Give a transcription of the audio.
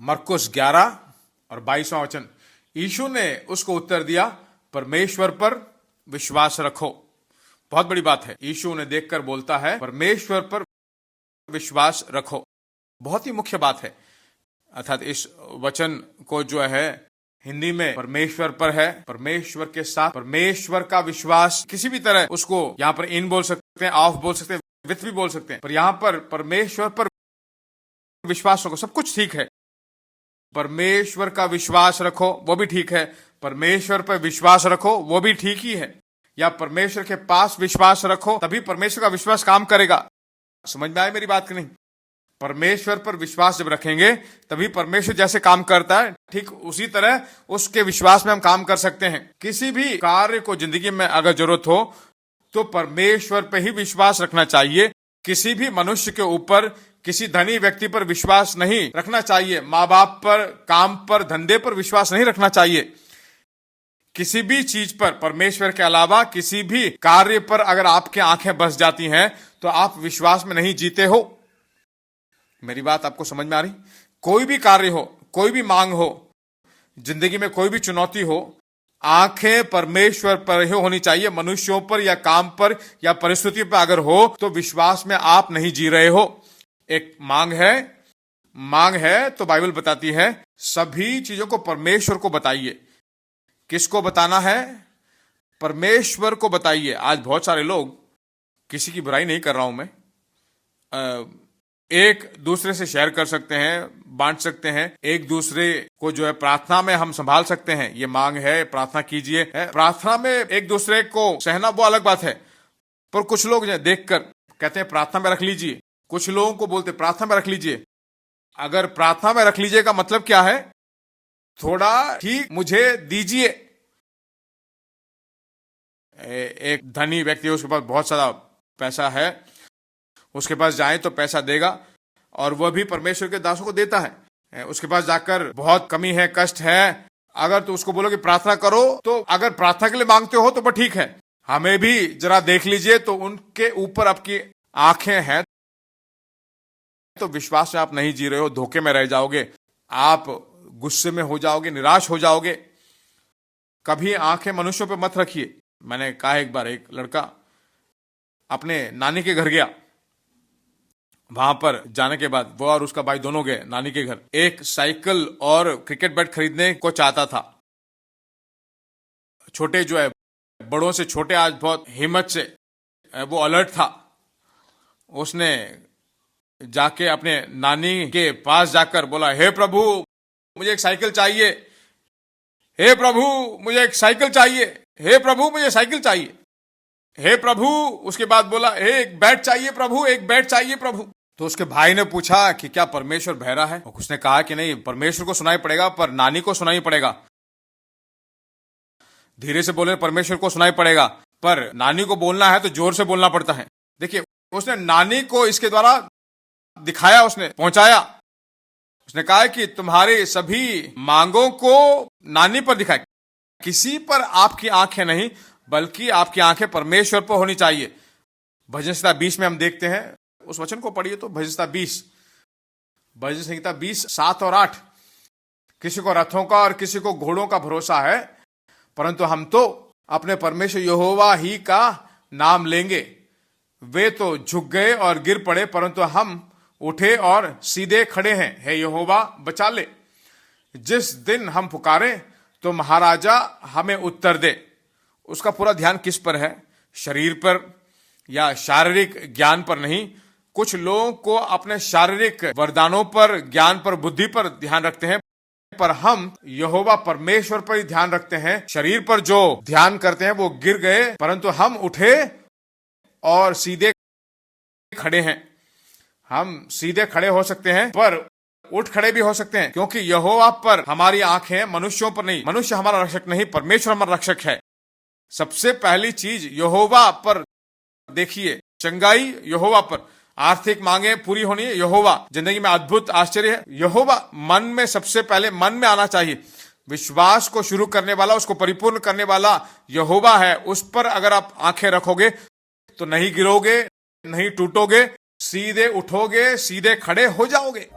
मरकुस 11 और 22वां वचन। यीशु ने उसको उत्तर दिया, परमेश्वर पर विश्वास रखो। बहुत बड़ी बात है। यीशु ने देखकर बोलता है, परमेश्वर पर विश्वास रखो। बहुत ही मुख्य बात है। अर्थात इस वचन को जो है हिंदी में परमेश्वर पर है, परमेश्वर के साथ परमेश्वर का विश्वास, किसी भी तरह उसको यहाँ पर इन बोल सकते हैं, ऑफ बोल सकते हैं, विथ भी बोल सकते हैं, पर यहाँ पर परमेश्वर पर विश्वास रखो, सब कुछ ठीक है। परमेश्वर का विश्वास रखो, वो भी ठीक है। परमेश्वर पर विश्वास रखो, वो भी ठीक ही है। या परमेश्वर के पास विश्वास रखो, तभी परमेश्वर का विश्वास काम करेगा। समझ में आए मेरी बात की नहीं? परमेश्वर पर विश्वास जब रखेंगे तभी परमेश्वर जैसे काम करता है, ठीक उसी तरह उसके विश्वास में हम काम कर सकते हैं। किसी भी कार्य को जिंदगी में अगर जरूरत हो तो परमेश्वर पर ही विश्वास रखना चाहिए। किसी भी मनुष्य के ऊपर, किसी धनी व्यक्ति पर विश्वास नहीं रखना चाहिए। माँ बाप पर, काम पर, धंधे पर विश्वास नहीं रखना चाहिए। किसी भी चीज पर परमेश्वर के अलावा किसी भी कार्य पर अगर आपकी आंखें बस जाती हैं तो आप विश्वास में नहीं जीते हो। मेरी बात आपको समझ में आ रही? कोई भी कार्य हो, कोई भी मांग हो, जिंदगी में कोई भी चुनौती हो, आंखें परमेश्वर पर ही होनी चाहिए। मनुष्यों पर या काम पर या परिस्थितियों पर अगर हो तो विश्वास में आप नहीं जी रहे हो। एक मांग है तो बाइबल बताती है सभी चीजों को परमेश्वर को बताइए। किसको बताना है? परमेश्वर को बताइए। आज बहुत सारे लोग, किसी की बुराई नहीं कर रहा हूं मैं, एक दूसरे से शेयर कर सकते हैं, बांट सकते हैं, एक दूसरे को जो है प्रार्थना में हम संभाल सकते हैं। ये मांग है, प्रार्थना कीजिए। प्रार्थना में एक दूसरे को सहना वो अलग बात है, पर कुछ लोग देखकर कहते हैं प्रार्थना में रख लीजिए। कुछ लोगों को बोलते प्रार्थना में रख लीजिए। अगर प्रार्थना में रख लीजिए का मतलब क्या है? थोड़ा ठीक मुझे दीजिए। एक धनी व्यक्ति, उसके पास बहुत सारा पैसा है, उसके पास जाए तो पैसा देगा और वह भी परमेश्वर के दासों को देता है। उसके पास जाकर बहुत कमी है, कष्ट है, अगर तो उसको बोलो कि प्रार्थना करो, तो अगर प्रार्थना के लिए मांगते हो तो वह ठीक है। हमें भी जरा देख लीजिए, तो उनके ऊपर आपकी आंखें हैं तो विश्वास में आप नहीं जी रहे हो, धोखे में रह जाओगे, आप गुस्से में हो जाओगे, निराश हो जाओगे। कभी आंखें मनुष्यों पे मत रखिए। मैंने कहा एक बार, एक लड़का अपने नानी के घर गया। वहां पर जाने के बाद वो और उसका भाई दोनों गए नानी के घर। एक साइकिल और क्रिकेट बैट खरीदने को चाहता था। छोटे जो है, बड़ों से छोटे, आज बहुत हिम्मत से वो अलर्ट था। उसने जाके अपने नानी के पास जाकर बोला, हे प्रभु मुझे एक साइकिल चाहिए, हे प्रभु मुझे एक साइकिल चाहिए, हे प्रभु मुझे साइकिल चाहिए, हे प्रभु। उसके बाद बोला, हे एक बैट चाहिए प्रभु, एक बैट चाहिए प्रभु। तो उसके भाई ने पूछा कि क्या परमेश्वर बहरा है? उसने कहा कि नहीं, परमेश्वर को सुनाई पड़ेगा पर नानी को सुनाई पड़ेगा। धीरे से बोले परमेश्वर को सुनाई पड़ेगा, पर नानी को बोलना है तो जोर से बोलना पड़ता है। देखिए, उसने नानी को इसके द्वारा दिखाया, उसने पहुंचाया। उसने कहा कि तुम्हारी सभी मांगों को नानी पर दिखाए, किसी पर आपकी आंखें नहीं, बल्कि आपकी आंखें परमेश्वर पर होनी चाहिए। भजन संहिता 20 में हम देखते हैं, उस वचन को पढ़िए तो, भजन संहिता 20 7 और 8। किसी को रथों का और किसी को घोड़ों का भरोसा है, परंतु हम तो अपने परमेश्वर यहोवा ही का नाम लेंगे। वे तो झुक गए और गिर पड़े, परंतु हम उठे और सीधे खड़े हैं। हे यहोवा बचा ले। जिस दिन हम पुकारें तो महाराजा हमें उत्तर दे। उसका पूरा ध्यान किस पर है? शरीर पर या शारीरिक ज्ञान पर नहीं। कुछ लोगों को अपने शारीरिक वरदानों पर, ज्ञान पर, बुद्धि पर ध्यान रखते हैं, पर हम यहोवा परमेश्वर पर ही ध्यान रखते हैं। शरीर पर जो ध्यान करते हैं वो गिर गए, परंतु हम उठे और सीधे खड़े हैं। हम सीधे खड़े हो सकते हैं पर उठ खड़े भी हो सकते हैं, क्योंकि यहोवा पर हमारी आंखें, मनुष्यों पर नहीं। मनुष्य हमारा रक्षक नहीं, परमेश्वर हमारा रक्षक है। सबसे पहली चीज यहोवा पर देखिए, चंगाई यहोवा पर, आर्थिक मांगे पूरी होनी है यहोवा, जिंदगी में अद्भुत आश्चर्य है यहोवा। मन में सबसे पहले मन में आना चाहिए, विश्वास को शुरू करने वाला, उसको परिपूर्ण करने वाला यहोवा है। उस पर अगर आप आंखें रखोगे तो नहीं गिरोगे, नहीं टूटोगे, सीधे उठोगे, सीधे खड़े हो जाओगे।